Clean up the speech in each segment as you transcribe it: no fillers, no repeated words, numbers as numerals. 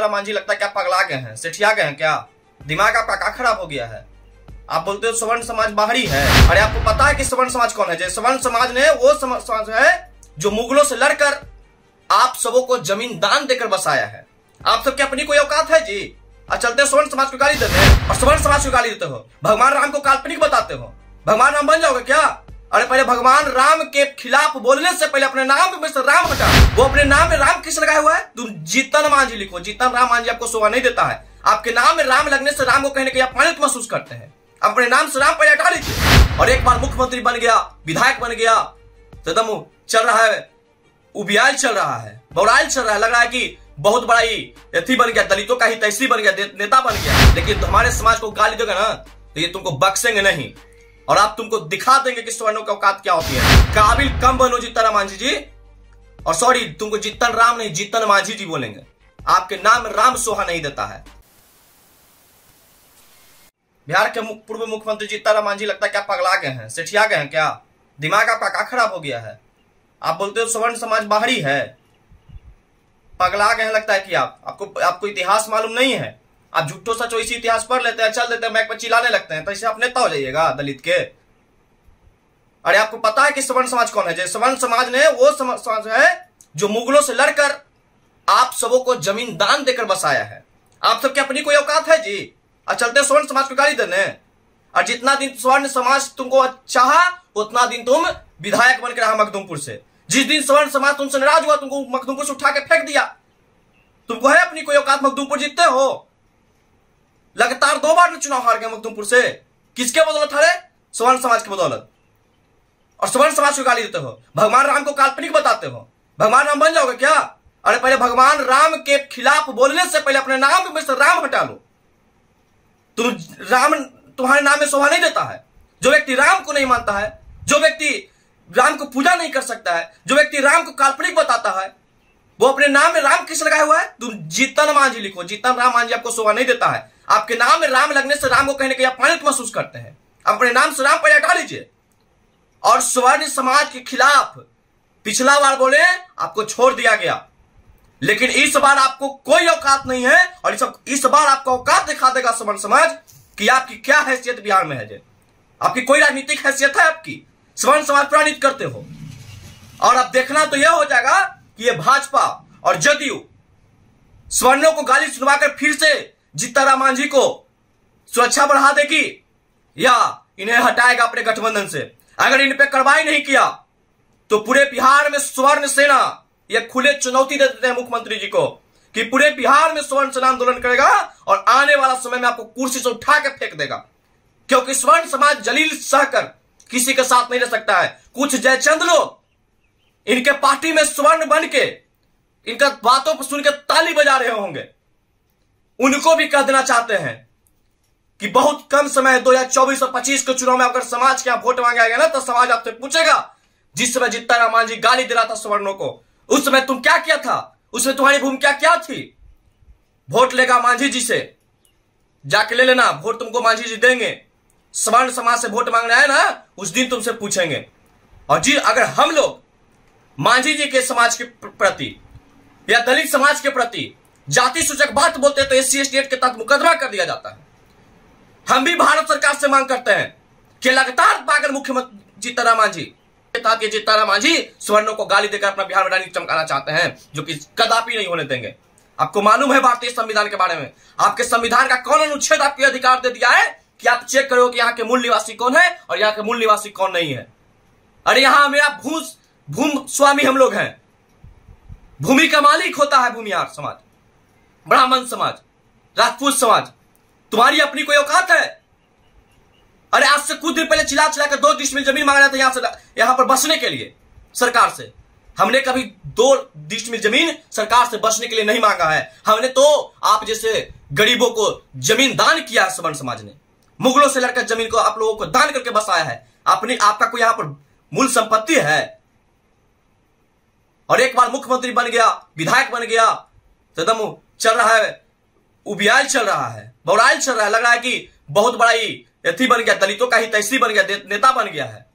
जीताराम मांझी लगता है क्या पगला गए हैं, सेठिया गए हैं क्या? दिमाग आपका क्या खराब हो गया है? आप बोलते हो सवर्ण समाज बाहरी है। अरे आपको पता है कि सवर्ण समाज कौन है? सवर्ण समाज ने वो समाज है जो मुगलों से लड़कर आप सबों को जमीन दान देकर बसाया है। आप सबकी अपनी कोई औकात है जी? और चलते सवर्ण समाज को गाली देते हैं और सवर्ण समाज को गाली देते हो। भगवान राम को काल्पनिक बताते हो। भगवान राम बन जाओगे क्या? अरे पहले भगवान राम के खिलाफ बोलने से पहले अपने नाम में से राम हटा। वो अपने नाम में राम किस लगाया हुआ है? तुम जीतन मांझी लिखो। जीतन राम मांझी आपको शोभा नहीं देता है। आपके नाम में राम लगने से राम को कहने के अपमानित महसूस करते हैं। अपने नाम से राम पहले हटा लीजिए। और एक बार मुख्यमंत्री बन गया, विधायक बन गया तो एकदम चल रहा है, उबियाल चल रहा है, बौराइल चल रहा है। लग रहा है कि बहुत बड़ा ही बन गया, दलितों का ही तैसी बन गया, नेता बन गया। लेकिन हमारे समाज को गाली देगा ना तो ये तुमको बख्शेंगे नहीं और आप तुमको दिखा देंगे कि सवर्णों की औकात क्या होती है। काबिल कम बनो जीतन मांझी जी। और सॉरी, तुमको जीतन राम नहीं जीतन मांझी जी बोलेंगे। आपके नाम राम सोहा नहीं देता है। बिहार के पूर्व मुख्यमंत्री जीतन मांझी लगता है क्या पगला गए हैं, सेठिया गए हैं क्या? दिमाग आपका क्या खराब हो गया है? आप बोलते हो सवर्ण समाज बाहरी है। पगला गए हैं लगता है कि आपको इतिहास मालूम नहीं है। आप झूठो सचो इसी इतिहास पढ़ लेते हैं, चल देते हैं, मैक पर चिल्लाने लगते हैं, तो इसे आप नेता हो जाइएगा दलित के। अरे आपको पता है कि सवर्ण समाज कौन है? सवर्ण समाज ने वो समाज है जो मुगलों से लड़कर आप सबों को जमीन दान देकर बसाया है। आप सबकी अपनी कोई औकात है जी? और चलते स्वर्ण समाज को गाली देने। और जितना दिन स्वर्ण समाज तुमको चाहा उतना दिन तुम विधायक बनकर रहा मखदूमपुर से। जिस दिन स्वर्ण समाज तुमसे नाराज हुआ तुमको मखदूमपुर से उठा के फेंक दिया। तुमको है अपनी कोई औकात? मखदूमपुर जीतते हो, लगातार 2 बार चुनाव हार गए मखदूमपुर से। किसके बदौलत हारे? सवर्ण समाज की बदौलत। और सवर्ण समाज को गाली देते हो। भगवान राम को काल्पनिक बताते हो। भगवान राम बन जाओगे क्या? अरे पहले भगवान राम के खिलाफ बोलने से पहले अपने नाम में से राम हटा लो। राम तुम्हारे नाम में शोभा नहीं देता है। जो व्यक्ति राम को नहीं मानता है, जो व्यक्ति राम को पूजा नहीं कर सकता है, जो व्यक्ति राम को काल्पनिक बताता है, वो अपने नाम में राम किस लगाया हुआ है? तुम जीतन मांझी लिखो। जीतन राम मांझी आपको शोभा नहीं देता है। आपके नाम में राम लगने से राम को कहने के अपमानित महसूस करते हैं। अपने नाम से राम पहले हटा लीजिए। और सवर्ण समाज के खिलाफ पिछला बार बोले आपको छोड़ दिया गया, लेकिन इस बार आपको कोई औकात नहीं है। और इस बार आपको औकात दिखा देगा सवर्ण समाज कि आपकी क्या हैसियत बिहार में है। आपकी कोई राजनीतिक हैसियत है? आपकी सवर्ण समाज प्रणीत करते हो। और अब देखना तो यह हो जाएगा कि ये भाजपा और जदयू सवर्णों को गाली सुनवाकर फिर से जीतन मांझी को सुरक्षा बढ़ा देगी या इन्हें हटाएगा अपने गठबंधन से। अगर इन पे कार्रवाई नहीं किया तो पूरे बिहार में स्वर्ण सेना यह खुले चुनौती दे देते हैं मुख्यमंत्री जी को कि पूरे बिहार में स्वर्ण सेना आंदोलन करेगा और आने वाला समय में आपको कुर्सी से उठा के फेंक देगा। क्योंकि स्वर्ण समाज जलील सहकर किसी के साथ नहीं रह सकता है। कुछ जयचंद लोग इनके पार्टी में स्वर्ण बन के इनका बातों पर सुन के ताली बजा रहे होंगे। उनको भी कह देना चाहते हैं कि बहुत कम समय 2024 और 25 के चुनाव में अगर समाज के यहां वोट मांगा गया ना तो समाज आपसे पूछेगा, जिस समय जीतन मांझी गाली दे रहा था सवर्णों को, उस समय तुम क्या किया था? उसमें तुम्हारी भूमिका क्या थी? वोट लेगा मांझी जी से, जाके ले लेना, वोट तुमको मांझी जी देंगे। सवर्ण समाज से वोट मांगने आए ना उस दिन तुमसे पूछेंगे। और जी अगर हम लोग मांझी जी के समाज के प्रति या दलित समाज के प्रति जाति सूचक बात बोलते हैं तो SC ST के तहत मुकदमा कर दिया जाता है। हम भी भारत सरकार से मांग करते हैं कि लगातार पागल मुख्यमंत्री जीतन मांझी ताकि जीतन मांझी सवर्णों को गाली देकर अपना बिहार में राजनीति चमकाना चाहते हैं, जो कि कदापि नहीं होने देंगे। आपको मालूम है भारतीय संविधान के बारे में? आपके संविधान का कौन अनुच्छेद आपको अधिकार दे दिया है कि आप चेक करो कि यहाँ के मूल निवासी कौन है और यहाँ के मूल निवासी कौन नहीं है? अरे यहां मेरा भूम स्वामी हम लोग हैं। भूमि का मालिक होता है भूमिहार समाज, ब्राह्मण समाज, राजपूत समाज। तुम्हारी अपनी कोई औकात है? अरे आज से कुछ दिन पहले चिल्ला के 2 डिसमिल जमीन मांग रहे थे यहां पर बसने के लिए सरकार से। हमने कभी 2 डिसमिल जमीन सरकार से बसने के लिए नहीं मांगा है। हमने तो आप जैसे गरीबों को जमीन दान किया है। सवर्ण समाज ने मुगलों से लड़कर जमीन को आप लोगों को दान करके बसाया है। आपका कोई यहां पर मूल संपत्ति है? और एक बार मुख्यमंत्री बन गया, विधायक बन गया तो एकदम चल रहा है, उबियाल चल रहा है, बौराइल चल रहा है। लग रहा है कि बहुत बड़ा ही बन गया, दलितों का ही तैसी बन गया, नेता बन गया है।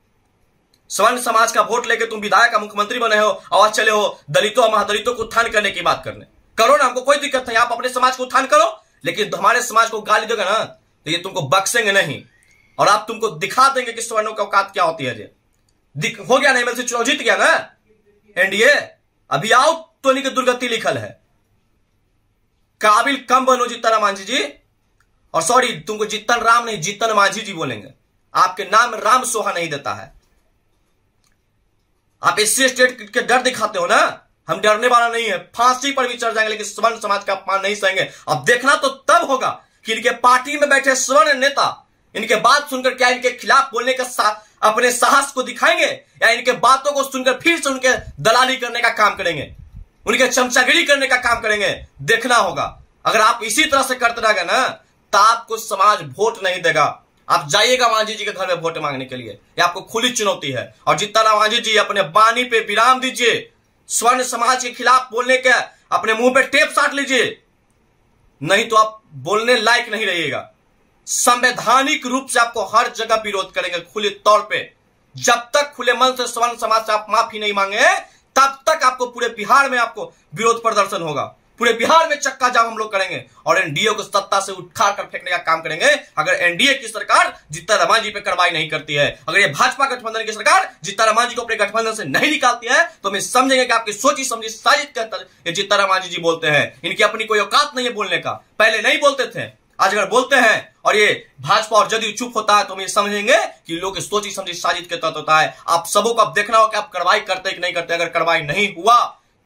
सवर्ण समाज का वोट लेके तुम विधायक का मुख्यमंत्री बने हो और चले हो दलितों और महादलितों को उत्थान करने की बात करने। करो ना, हमको कोई दिक्कत नहीं, आप अपने समाज को उत्थान करो, लेकिन हमारे समाज को गाली दोगे ना तो ये तुमको बख्शेंगे नहीं, और आप तुमको दिखा देंगे कि सवर्णों की औकात क्या होती है। हो गया ना, एमएलसी चुनाव जीत गया ना एनडीए, अभी आओ तो नहीं कि दुर्गति लिखल है। काबिल कम बनो जीतन मांझी जी, और सॉरी तुमको जीतन राम नहीं जीतन मांझी जी बोलेंगे, आपके नाम में राम सोहा नहीं देता है। आप एससी स्टेट के डर दिखाते हो ना, हम डरने वाला नहीं है, फांसी पर भी चढ़ जाएंगे लेकिन स्वर्ण समाज का अपमान नहीं सहेंगे। अब देखना तो तब होगा कि इनके पार्टी में बैठे स्वर्ण नेता इनके बात सुनकर क्या इनके खिलाफ बोलने का अपने साहस को दिखाएंगे, या इनके बातों को सुनकर फिर से उनके दलाली करने का काम करेंगे, उनके चमचागिरी करने का काम करेंगे। देखना होगा, अगर आप इसी तरह से करते रहेंगे ना तो आपको समाज वोट नहीं देगा। आप जाइएगा मांझी जी के घर में वोट मांगने के लिए, ये आपको खुली चुनौती है। और जीतन राम मांझी जी अपने वाणी पे विराम दीजिए, स्वर्ण समाज के खिलाफ बोलने के अपने मुंह पे टेप साट लीजिए, नहीं तो आप बोलने लायक नहीं रहिएगा। संवैधानिक रूप से आपको हर जगह विरोध करेंगे खुले तौर पे। जब तक खुले मन से स्वर्ण समाज से आप माफी नहीं मांगे तब तक आपको पूरे बिहार में आपको विरोध प्रदर्शन होगा, पूरे बिहार में चक्का जाम हम लोग करेंगे और एनडीए को सत्ता से उठार कर फेंकने का काम करेंगे। अगर एनडीए की सरकार जीतन राम मांझी पे कार्रवाई नहीं करती है, अगर ये भाजपा गठबंधन की सरकार जीतन राम मांझी को अपने गठबंधन से नहीं निकालती है, तो हम समझेंगे कि आपकी सोची समझी साजिश कहकर ये जीतन राम मांझी जी बोलते हैं। इनकी अपनी कोई औकात नहीं है बोलने का, पहले नहीं बोलते थे, आज अगर बोलते हैं और ये भाजपा और जदयू चुप होता है तो हम ये समझेंगे कि लोग सोची समझी साजिश के तहत होता है। आप सबों को अब देखना हो कि आप कार्रवाई करते कि नहीं करते। अगर कार्रवाई नहीं हुआ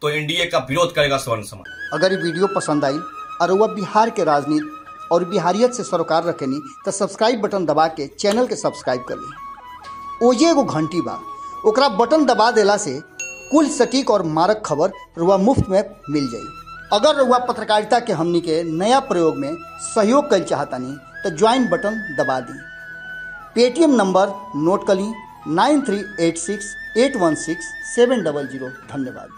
तो एनडीए का विरोध करेगा स्वर्ण समाज। अगर ये वीडियो पसंद आई और वह बिहार के राजनीति और बिहारियत से सरोकार रखेनी तो सब्सक्राइब बटन दबा के चैनल के सब्सक्राइब कर ली। ओजे एगो घंटी बा, ओकरा बटन दबा देला से कुल सटीक और मारक खबर रुआ मुफ्त में मिल जाई। अगर रुआ पत्रकारिता के हमनी के नया प्रयोग में सहयोग कर चाहतानी तो ज्वाइन बटन दबा दी। पेटीएम नंबर नोट कर ली 9386816700। धन्यवाद।